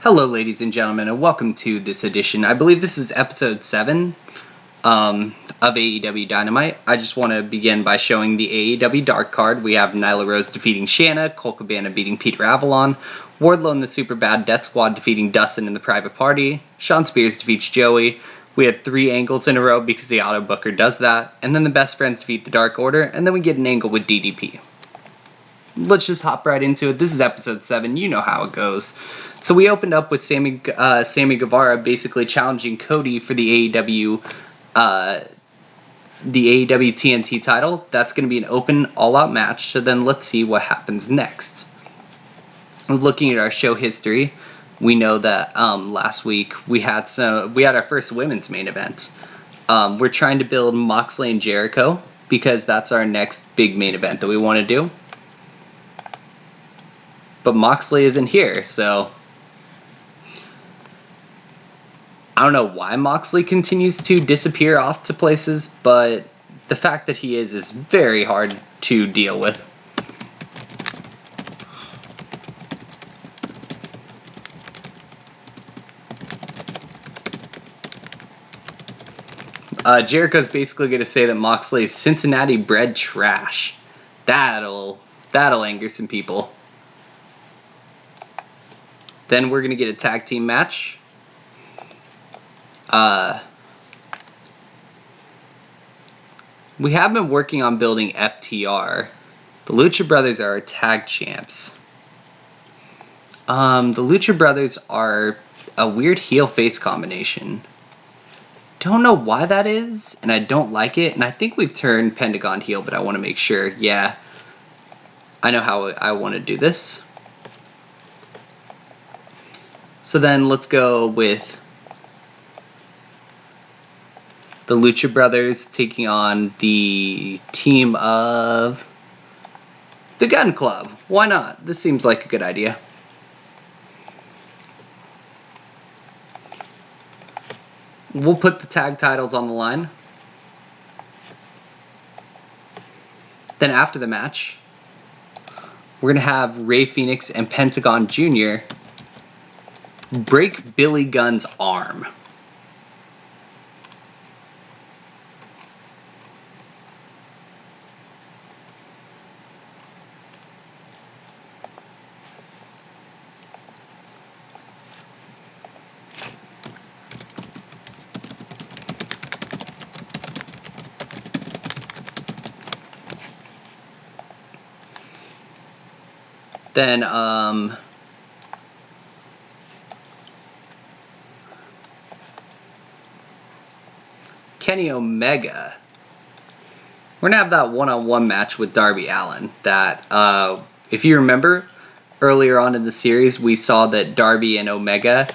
Hello, ladies and gentlemen, and welcome to this edition. I believe this is episode 7 of AEW Dynamite. I just want to begin by showing the AEW Dark card. We have Nyla Rose defeating Shanna, Colt Cabana beating Peter Avalon, Wardlow and the Superbad Death Squad defeating Dustin and the Private Party, Shawn Spears defeats Joey. We have 3 angles in a row because the auto booker does that, and then the Best Friends defeat the Dark Order, and then we get an angle with DDP. Let's just hop right into it. This is episode 7. You know how it goes. So we opened up with Sammy Guevara basically challenging Cody for the AEW TNT title. That's going to be an open, all-out match. So then let's see what happens next. Looking at our show history, we know that last week we had our first women's main event. We're trying to build Moxley and Jericho because that's our next big main event that we want to do. But Moxley isn't here, so I don't know why Moxley continues to disappear off to places, but the fact that he is very hard to deal with. Jericho's basically going to say that Moxley is Cincinnati bred trash. That'll anger some people. Then we're going to get a tag team match. We have been working on building FTR. The Lucha Brothers are our tag champs. The Lucha Brothers are a weird heel-face combination. Don't know why that is, and I don't like it. And I think we've turned Pentagon heel, but I want to make sure. Yeah, I know how I want to do this. So then let's go with the Lucha Brothers taking on the team of the Gun Club. Why not? This seems like a good idea. We'll put the tag titles on the line. Then after the match, we're going to have Rey Fenix and Pentagon Jr. break Billy Gunn's arm. Then, Kenny Omega. We're going to have that one-on-one match with Darby Allin. That, if you remember, earlier on in the series, we saw that Darby and Omega,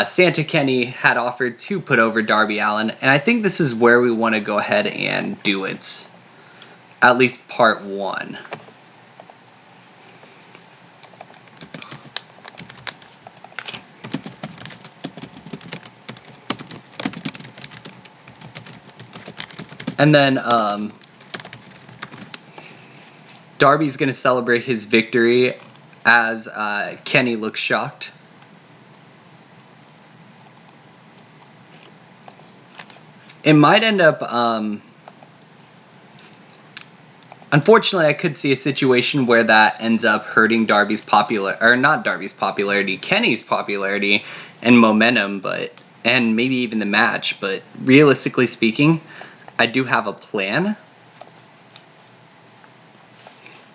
Santa Kenny had offered to put over Darby Allin. And I think this is where we want to go ahead and do it. At least part 1. And then Darby's going to celebrate his victory as Kenny looks shocked. It might end up... unfortunately, I could see a situation where that ends up hurting Kenny's popularity and momentum, and maybe even the match. But realistically speaking, I do have a plan.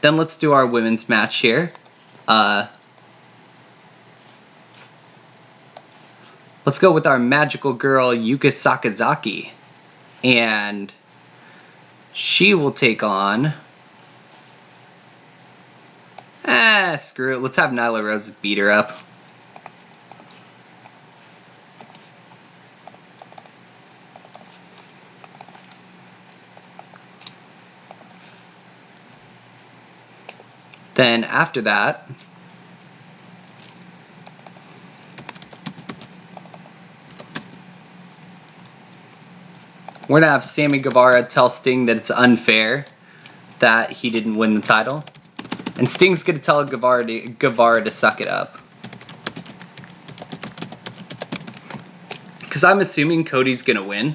Then let's do our women's match here. Let's go with our magical girl, Yuka Sakazaki. And she will take on... screw it. Let's have Nyla Rose beat her up. Then after that, we're going to have Sammy Guevara tell Sting that it's unfair that he didn't win the title. And Sting's going to tell Guevara to suck it up. because I'm assuming Cody's going to win.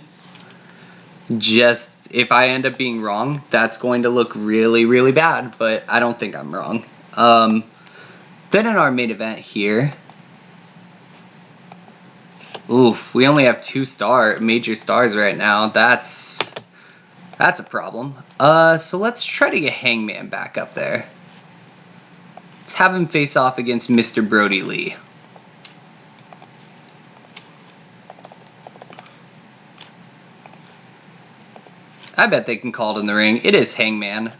Just, if I end up being wrong, that's going to look really, really bad, but I don't think I'm wrong. Then in our main event here, oof, we only have 2 major stars right now. That's a problem. So let's try to get Hangman back up there. Let's have him face off against Mr. Brodie Lee. I bet they can call it in the ring. It is Hangman.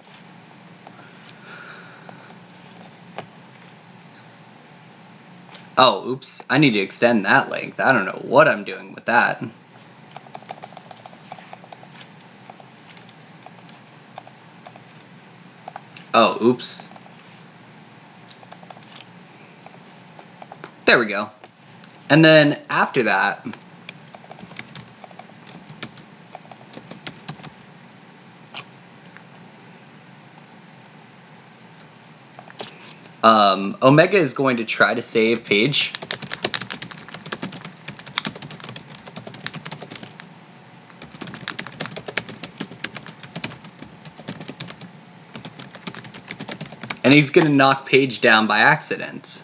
Oh, oops. I need to extend that length. I don't know what I'm doing with that. Oh, oops. There we go. And then after that, Omega is going to try to save Paige. And he's going to knock Paige down by accident.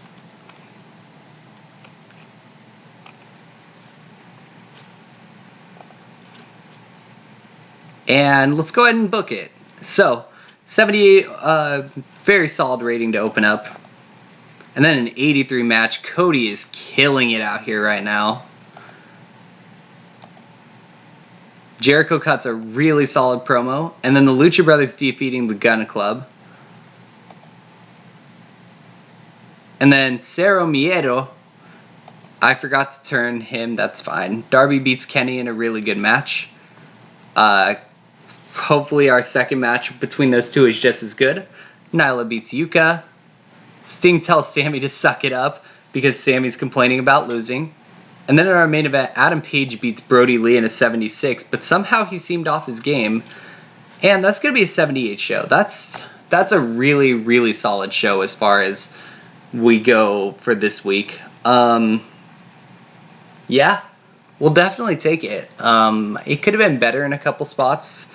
And let's go ahead and book it. So, 78, very solid rating to open up. And then an 83 match. Cody is killing it out here right now. Jericho cuts a really solid promo. And then the Lucha Brothers defeating the Gunna Club. And then Cero Miedo, I forgot to turn him, that's fine. Darby beats Kenny in a really good match. Hopefully our second match between those two is just as good. Nyla beats Yuka. Sting tells Sammy to suck it up because Sammy's complaining about losing. And then in our main event, Adam Page beats Brodie Lee in a 76, but somehow he seemed off his game. And that's going to be a 78 show. That's a really, really solid show as far as we go for this week. Yeah, we'll definitely take it. It could have been better in a couple spots,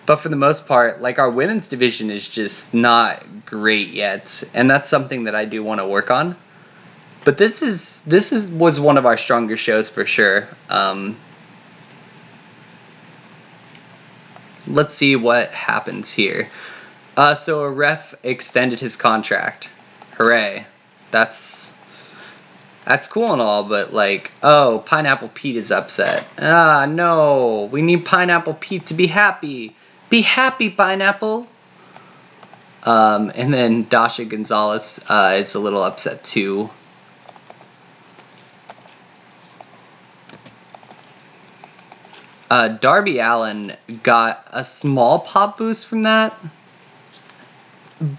but for the most part, like, our women's division is just not great yet, and that's something that I do want to work on. But this was one of our stronger shows for sure. Let's see what happens here. So a ref extended his contract. Hooray. That's cool and all, but like, oh, Pineapple Pete is upset. Ah, no. We need Pineapple Pete to be happy. Be happy, Pineapple. And then Dasha Gonzalez is a little upset too. Darby Allin got a small pop boost from that,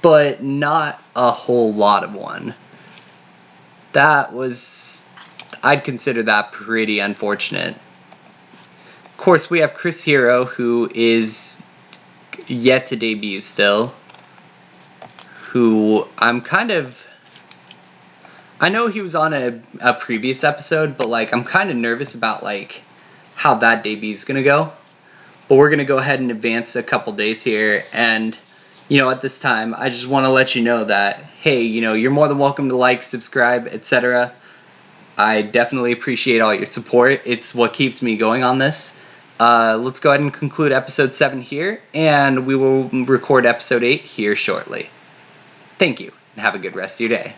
but not a whole lot of one. I'd consider that pretty unfortunate. Of course, we have Chris Hero, who is yet to debut still, who I know he was on a previous episode, but like, I'm kind of nervous about like how that debut is going to go. But we're going to go ahead and advance a couple days here, and at this time, I just want to let you know that, hey, you're more than welcome to like, subscribe, etc. I definitely appreciate all your support. It's what keeps me going on this. Let's go ahead and conclude episode 7 here, and we will record episode 8 here shortly. Thank you, and have a good rest of your day.